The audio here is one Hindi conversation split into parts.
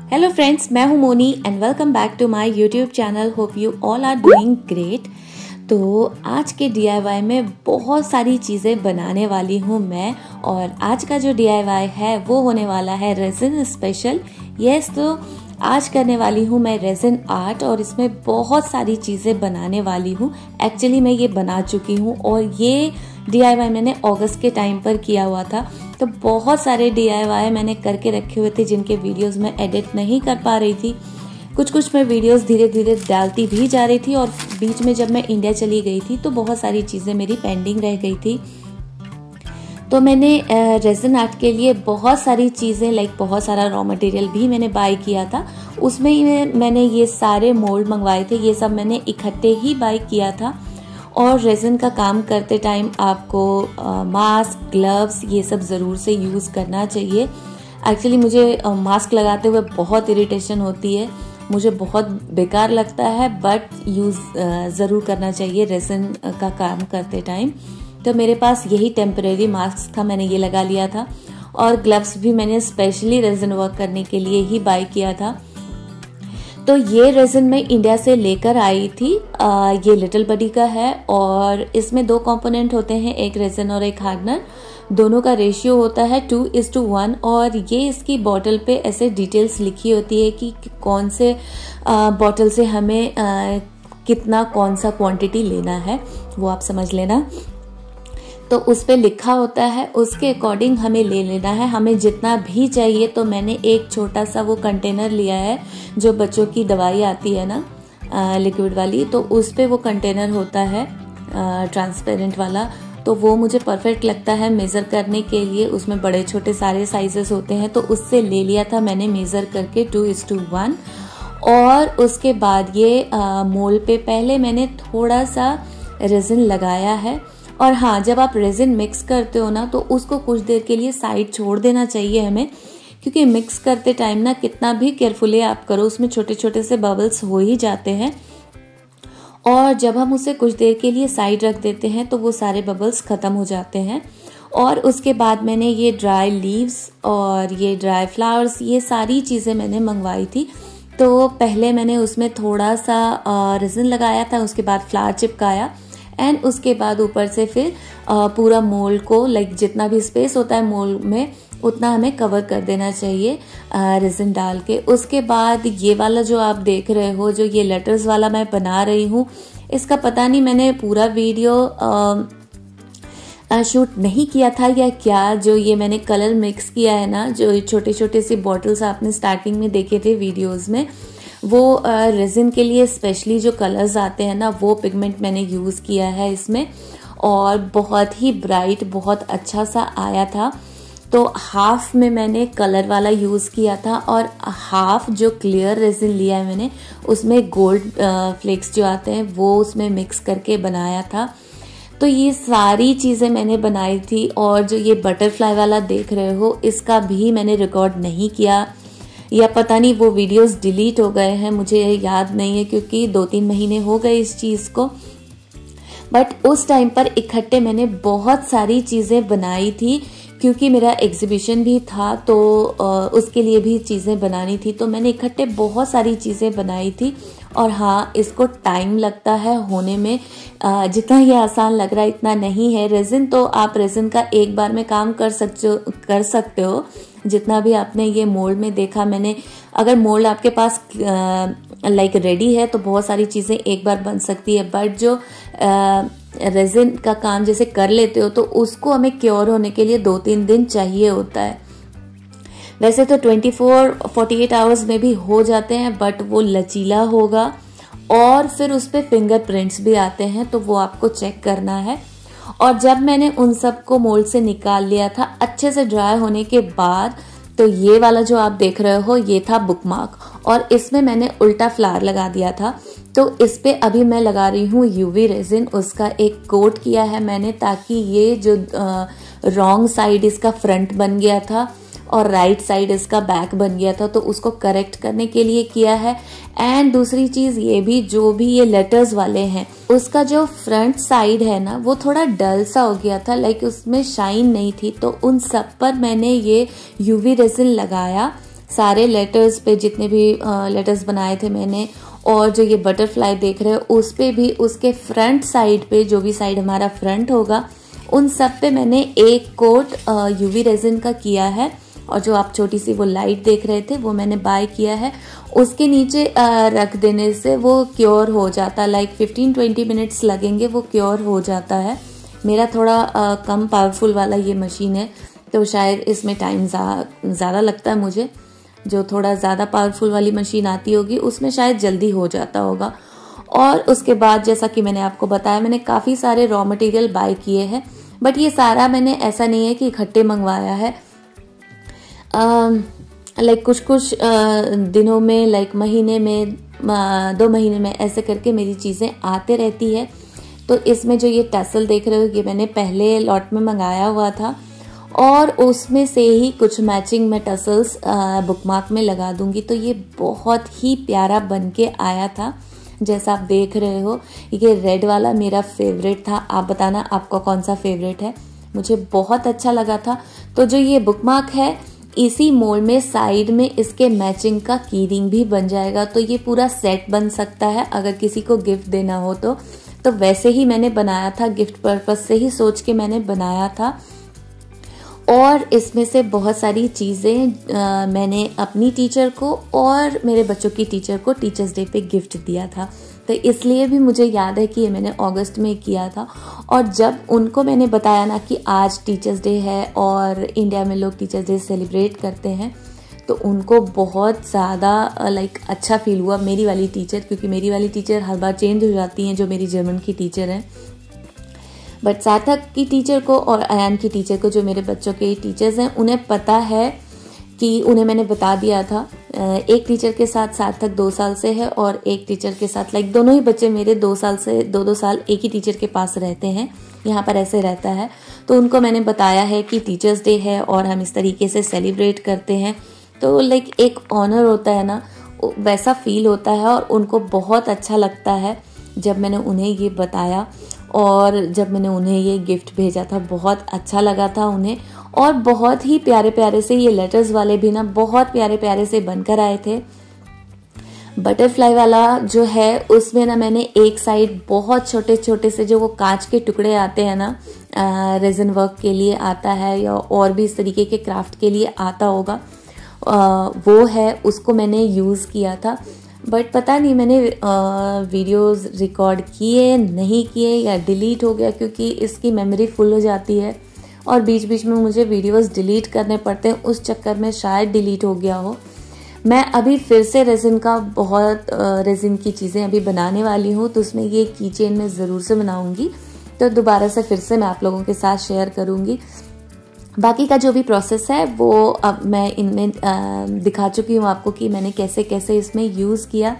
हेलो फ्रेंड्स, मैं हूं Moni and welcome back to my YouTube channel. Hope you all are doing great. तो आज के DIY में बहुत सारी चीज़ें बनाने वाली हूं मैं, और आज का जो DIY है वो होने वाला है रेजिन स्पेशल। यस, तो आज करने वाली हूँ मैं रेजिन आर्ट और इसमें बहुत सारी चीज़ें बनाने वाली हूँ। एक्चुअली मैं ये बना चुकी हूँ और ये DIY मैंने अगस्त के टाइम पर किया हुआ था। तो बहुत सारे DIY मैंने करके रखे हुए थे जिनके वीडियोस मैं एडिट नहीं कर पा रही थी। कुछ मैं वीडियोस धीरे धीरे डालती भी जा रही थी, और बीच में जब मैं इंडिया चली गई थी तो बहुत सारी चीज़ें मेरी पेंडिंग रह गई थी। तो मैंने रेजिन आर्ट के लिए बहुत सारी चीज़ें बहुत सारा रॉ मटेरियल भी मैंने बाय किया था। उसमें ही मैंने ये सारे मोल्ड मंगवाए थे। ये सब मैंने इकट्ठे ही बाय किया था। और रेजिन का काम करते टाइम आपको मास्क, ग्लव्स ये सब ज़रूर से यूज़ करना चाहिए। एक्चुअली मुझे मास्क लगाते हुए बहुत इरिटेशन होती है, मुझे बहुत बेकार लगता है, बट यूज़ ज़रूर करना चाहिए रेजिन का काम करते टाइम। तो मेरे पास यही टेम्परेरी मास्क था, मैंने ये लगा लिया था। और ग्लव्स भी मैंने स्पेशली रेजिन वर्क करने के लिए ही बाय किया था। तो ये रेजिन मैं इंडिया से लेकर आई थी। ये लिटिल बडी का है और इसमें 2 कंपोनेंट होते हैं, एक रेजिन और एक हार्डनर। दोनों का रेशियो होता है 2:1 और ये इसकी बॉटल पे ऐसे डिटेल्स लिखी होती है कि कौन से बॉटल से हमें कितना कौन सा क्वांटिटी लेना है, वो आप समझ लेना। तो उस पे लिखा होता है, उसके अकॉर्डिंग हमें ले लेना है, हमें जितना भी चाहिए। तो मैंने एक छोटा सा वो कंटेनर लिया है जो बच्चों की दवाई आती है ना लिक्विड वाली, तो उस पे वो कंटेनर होता है ट्रांसपेरेंट वाला। तो वो मुझे परफेक्ट लगता है मेज़र करने के लिए। उसमें बड़े छोटे सारे साइजेस होते हैं, तो उससे ले लिया था मैंने मेज़र करके 2:1। और उसके बाद ये मोल्ड पे पहले मैंने थोड़ा सा रेजिन लगाया है। और हाँ, जब आप रेजिन मिक्स करते हो ना तो उसको कुछ देर के लिए साइड छोड़ देना चाहिए हमें, क्योंकि मिक्स करते टाइम ना कितना भी केयरफुली आप करो उसमें छोटे छोटे से बबल्स हो ही जाते हैं। और जब हम उसे कुछ देर के लिए साइड रख देते हैं तो वो सारे बबल्स ख़त्म हो जाते हैं। और उसके बाद मैंने ये ड्राई लीव्स और ये ड्राई फ्लावर्स, ये सारी चीज़ें मैंने मंगवाई थी। तो पहले मैंने उसमें थोड़ा सा रेजिन लगाया था, उसके बाद फ्लावर चिपकाया, एंड उसके बाद ऊपर से फिर पूरा मोल्ड को जितना भी स्पेस होता है मोल्ड में उतना हमें कवर कर देना चाहिए रेजिन डाल के। उसके बाद ये वाला जो आप देख रहे हो, जो ये लेटर्स वाला मैं बना रही हूँ, इसका पता नहीं मैंने पूरा वीडियो शूट नहीं किया था या क्या। जो ये मैंने कलर मिक्स किया है ना, जो छोटे छोटे सी बॉटल्स आपने स्टार्टिंग में देखे थे वीडियोस में, वो रेजिन के लिए स्पेशली जो कलर्स आते हैं ना, वो पिगमेंट मैंने यूज़ किया है इसमें। और बहुत ही ब्राइट, बहुत अच्छा सा आया था। तो हाफ में मैंने कलर वाला यूज़ किया था और हाफ जो क्लियर रेजिन लिया है मैंने, उसमें गोल्ड फ्लेक्स जो आते हैं वो उसमें मिक्स करके बनाया था। तो ये सारी चीज़ें मैंने बनाई थी। और जो ये बटरफ्लाई वाला देख रहे हो, इसका भी मैंने रिकॉर्ड नहीं किया, या पता नहीं वो वीडियोस डिलीट हो गए हैं, मुझे याद नहीं है, क्योंकि 2-3 महीने हो गए इस चीज़ को। बट उस टाइम पर इकट्ठे मैंने बहुत सारी चीज़ें बनाई थी, क्योंकि मेरा एग्जीबिशन भी था तो उसके लिए भी चीज़ें बनानी थी। तो मैंने इकट्ठे बहुत सारी चीज़ें बनाई थी। और हाँ, इसको टाइम लगता है होने में, जितना ये आसान लग रहा है इतना नहीं है। रेजिन तो आप रेजिन का एक बार में काम कर सकते हो। जितना भी आपने ये मोल्ड में देखा मैंने, अगर मोल्ड आपके पास रेडी है तो बहुत सारी चीज़ें एक बार बन सकती है। बट जो रेजिन का काम जैसे कर लेते हो तो उसको हमें क्योर होने के लिए 2-3 दिन चाहिए होता है। वैसे तो 24-48 आवर्स में भी हो जाते हैं, बट वो लचीला होगा। और फिर उस पर फिंगरप्रिंट्स भी आते हैं, तो वो आपको चेक करना है। और जब मैंने उन सब को मोल्ड से निकाल लिया था अच्छे से ड्राई होने के बाद, तो ये वाला जो आप देख रहे हो ये था बुकमार्क, और इसमें मैंने उल्टा फ्लावर लगा दिया था। तो इस पे अभी मैं लगा रही हूँ UV रेजिन, उसका एक कोट किया है मैंने, ताकि ये जो रॉन्ग साइड इसका फ्रंट बन गया था और राइट साइड इसका बैक बन गया था, तो उसको करेक्ट करने के लिए किया है। एंड दूसरी चीज़ ये भी, जो भी ये लेटर्स वाले हैं उसका जो फ्रंट साइड है ना वो थोड़ा डल सा हो गया था, उसमें शाइन नहीं थी। तो उन सब पर मैंने ये UV रेजिन लगाया सारे लेटर्स पे जितने भी लेटर्स बनाए थे मैंने, और जो ये बटरफ्लाई देख रहे हो उस पे भी उसके फ्रंट साइड पे, जो भी साइड हमारा फ्रंट होगा, उन सब पे मैंने एक कोट यूवी रेजिन का किया है। और जो आप छोटी सी वो लाइट देख रहे थे वो मैंने बाय किया है। उसके नीचे रख देने से वो क्योर हो जाता है, लाइक 15-20 मिनट्स लगेंगे, वो क्योर हो जाता है। मेरा थोड़ा कम पावरफुल वाला ये मशीन है, तो शायद इसमें टाइम ज़्यादा लगता है मुझे। जो थोड़ा ज़्यादा पावरफुल वाली मशीन आती होगी उसमें शायद जल्दी हो जाता होगा। और उसके बाद जैसा कि मैंने आपको बताया, मैंने काफ़ी सारे रॉ मटेरियल बाय किए हैं, बट ये सारा मैंने ऐसा नहीं है कि इकट्ठे मंगवाया है। लाइक कुछ दिनों में, लाइक महीने में, 2 महीने में, ऐसे करके मेरी चीज़ें आते रहती है। तो इसमें जो ये टसल देख रहे हो ये मैंने पहले लॉट में मंगाया हुआ था, और उसमें से ही कुछ मैचिंग मैं टसल्स बुकमार्क में लगा दूंगी। तो ये बहुत ही प्यारा बन के आया था, जैसा आप देख रहे हो। ये रेड वाला मेरा फेवरेट था, आप बताना आपका कौन सा फेवरेट है। मुझे बहुत अच्छा लगा था। तो जो ये बुकमार्क है, इसी मोल्ड में साइड में इसके मैचिंग का की रिंग भी बन जाएगा। तो ये पूरा सेट बन सकता है अगर किसी को गिफ्ट देना हो तो वैसे ही मैंने बनाया था, गिफ्ट पर्पस से ही सोच के मैंने बनाया था। और इसमें से बहुत सारी चीज़ें मैंने अपनी टीचर को और मेरे बच्चों की टीचर को टीचर्स डे पे गिफ्ट दिया था। तो इसलिए भी मुझे याद है कि ये मैंने अगस्त में किया था। और जब उनको मैंने बताया ना कि आज टीचर्स डे है और इंडिया में लोग टीचर्स डे सेलिब्रेट करते हैं, तो उनको बहुत ज़्यादा लाइक अच्छा फील हुआ। मेरी वाली टीचर, क्योंकि मेरी वाली टीचर हर बार चेंज हो जाती हैं, जो मेरी जर्मन की टीचर हैं, बट सार्थक की टीचर को और अयान की टीचर को, जो मेरे बच्चों के टीचर्स हैं, उन्हें पता है कि उन्हें मैंने बता दिया था। एक टीचर के साथ सार्थक 2 साल से है और एक टीचर के साथ, लाइक दोनों ही बच्चे मेरे 2 साल से 2 साल एक ही टीचर के पास रहते हैं, यहाँ पर ऐसे रहता है। तो उनको मैंने बताया है कि टीचर्स डे है और हम इस तरीके से सेलिब्रेट करते हैं। तो लाइक एक ऑनर होता है ना, वैसा फील होता है और उनको बहुत अच्छा लगता है। जब मैंने उन्हें ये बताया और जब मैंने उन्हें ये गिफ्ट भेजा था, बहुत अच्छा लगा था उन्हें। और बहुत ही प्यारे प्यारे से ये लेटर्स वाले भी ना बहुत प्यारे प्यारे से बनकर आए थे। बटरफ्लाई वाला जो है उसमें ना मैंने एक साइड बहुत छोटे छोटे से, जो वो कांच के टुकड़े आते हैं ना, रेजन वर्क के लिए आता है या और भी इस तरीके के क्राफ्ट के लिए आता होगा, वो है, उसको मैंने यूज़ किया था। बट पता नहीं मैंने वीडियोस रिकॉर्ड किए नहीं किए या डिलीट हो गया, क्योंकि इसकी मेमोरी फुल हो जाती है और बीच बीच में मुझे वीडियोस डिलीट करने पड़ते हैं, उस चक्कर में शायद डिलीट हो गया हो। मैं अभी फिर से रेजिन का बहुत रेजिन की चीज़ें अभी बनाने वाली हूँ, तो उसमें ये की चेन में ज़रूर से बनाऊँगी, तो दोबारा से फिर से मैं आप लोगों के साथ शेयर करूँगी। बाकी का जो भी प्रोसेस है वो अब मैं इनमें दिखा चुकी हूँ आपको कि मैंने कैसे कैसे इसमें यूज़ किया।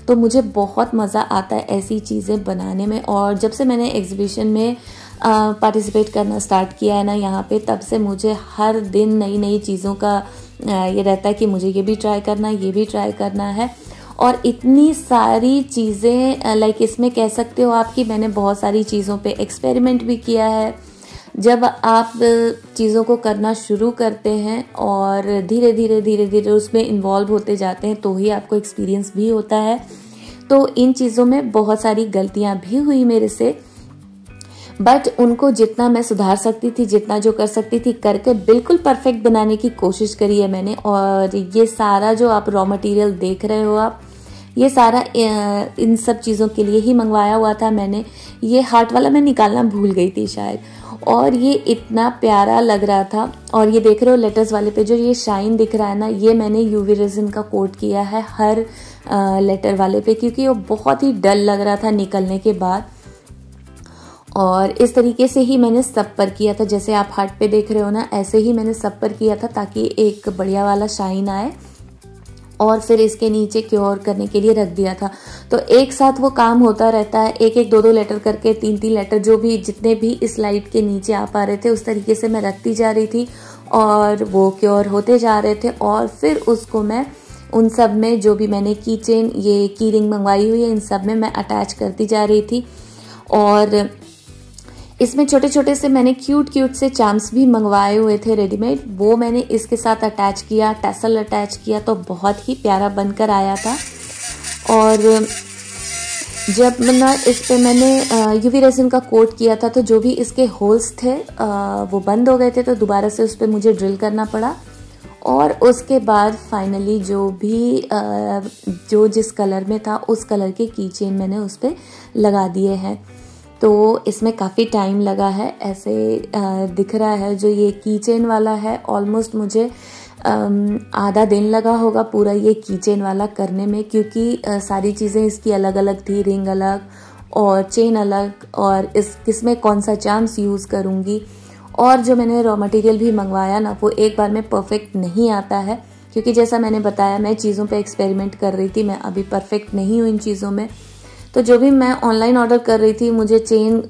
तो मुझे बहुत मज़ा आता है ऐसी चीज़ें बनाने में। और जब से मैंने एग्जीबिशन में पार्टिसिपेट करना स्टार्ट किया है ना यहाँ पे, तब से मुझे हर दिन नई नई चीज़ों का ये रहता है कि मुझे ये भी ट्राई करना है, ये भी ट्राई करना है। और इतनी सारी चीज़ें, लाइक इसमें कह सकते हो आप कि मैंने बहुत सारी चीज़ों पे एक्सपेरिमेंट भी किया है। जब आप चीज़ों को करना शुरू करते हैं और धीरे धीरे उसमें इन्वॉल्व होते जाते हैं, तो ही आपको एक्सपीरियंस भी होता है। तो इन चीज़ों में बहुत सारी गलतियां भी हुई मेरे से, बट उनको जितना मैं सुधार सकती थी, जितना जो कर सकती थी करके बिल्कुल परफेक्ट बनाने की कोशिश करी है मैंने। और ये सारा जो आप रॉ मटेरियल देख रहे हो आप, ये सारा इन सब चीज़ों के लिए ही मंगवाया हुआ था मैंने। ये हार्ट वाला मैं निकालना भूल गई थी शायद, और ये इतना प्यारा लग रहा था। और ये देख रहे हो लेटर्स वाले पे जो ये शाइन दिख रहा है ना, ये मैंने यूवी रेजिन का कोट किया है हर लेटर वाले पे, क्योंकि वो बहुत ही डल लग रहा था निकलने के बाद। और इस तरीके से ही मैंने सब पर किया था, जैसे आप हार्ट पे देख रहे हो ना, ऐसे ही मैंने सब पर किया था ताकि एक बढ़िया वाला शाइन आए। और फिर इसके नीचे क्योर करने के लिए रख दिया था। तो एक साथ वो काम होता रहता है, एक एक 2-2 लेटर करके, 3-3 लेटर, जो भी जितने भी इस लाइट के नीचे आ पा रहे थे उस तरीके से मैं रखती जा रही थी और वो क्योर होते जा रहे थे। और फिर उसको मैं उन सब में, जो भी मैंने की चेन, ये की रिंग मंगवाई हुई है, इन सब में मैं अटैच करती जा रही थी। और इसमें छोटे छोटे से मैंने क्यूट से चार्म्स भी मंगवाए हुए थे रेडीमेड, वो मैंने इसके साथ अटैच किया, टैसल अटैच किया, तो बहुत ही प्यारा बनकर आया था। और जब ना इस पे मैंने यूवी रेजिन का कोट किया था तो जो भी इसके होल्स थे वो बंद हो गए थे, तो दोबारा से उस पर मुझे ड्रिल करना पड़ा। और उसके बाद फाइनली जो भी जो जिस कलर में था उस कलर के की चेन मैंने उस पर लगा दिए हैं। तो इसमें काफ़ी टाइम लगा है, ऐसे दिख रहा है। जो ये की चेन वाला है ऑलमोस्ट मुझे आधा दिन लगा होगा पूरा ये की चेन वाला करने में, क्योंकि सारी चीज़ें इसकी अलग अलग थी, रिंग अलग और चेन अलग, और किसमें कौन सा चार्म्स यूज़ करूँगी। और जो मैंने रॉ मटेरियल भी मंगवाया ना वो एक बार में परफेक्ट नहीं आता है, क्योंकि जैसा मैंने बताया मैं चीज़ों पे एक्सपेरिमेंट कर रही थी, मैं अभी परफेक्ट नहीं हूँ इन चीज़ों में। तो जो भी मैं ऑनलाइन ऑर्डर कर रही थी, मुझे चेन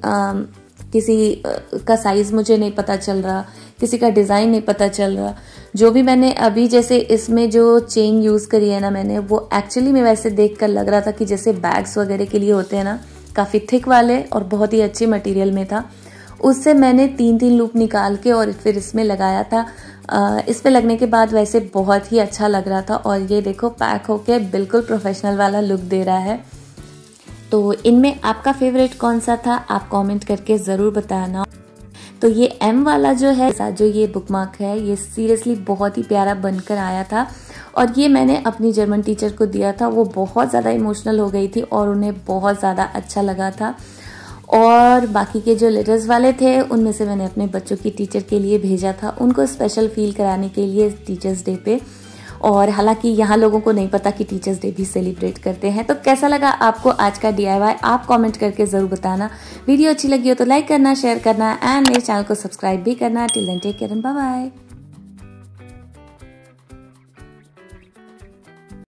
किसी का साइज़ मुझे नहीं पता चल रहा, किसी का डिज़ाइन नहीं पता चल रहा। जो भी मैंने अभी जैसे इसमें जो चेन यूज़ करी है ना मैंने, वो एक्चुअली में वैसे देखकर लग रहा था कि जैसे बैग्स वगैरह के लिए होते हैं ना, काफ़ी थिक वाले और बहुत ही अच्छे मटेरियल में था। उससे मैंने 3 लूप निकाल के और फिर इसमें लगाया था। इस पे लगने के बाद वैसे बहुत ही अच्छा लग रहा था, और ये देखो पैक होके बिल्कुल प्रोफेशनल वाला लुक दे रहा है। तो इनमें आपका फेवरेट कौन सा था, आप कमेंट करके ज़रूर बताना। तो ये M वाला जो है, जो ये बुकमार्क है, ये सीरियसली बहुत ही प्यारा बनकर आया था, और ये मैंने अपनी जर्मन टीचर को दिया था। वो बहुत ज़्यादा इमोशनल हो गई थी और उन्हें बहुत ज़्यादा अच्छा लगा था। और बाकी के जो लेटर्स वाले थे उनमें से मैंने अपने बच्चों की टीचर के लिए भेजा था, उनको स्पेशल फील कराने के लिए टीचर्स डे पे। और हालांकि यहाँ लोगों को नहीं पता कि टीचर्स डे भी सेलिब्रेट करते हैं। तो कैसा लगा आपको आज का DIY, आप कमेंट करके ज़रूर बताना। वीडियो अच्छी लगी हो तो लाइक करना, शेयर करना एंड मेरे चैनल को सब्सक्राइब भी करना। Till then take care and bye bye.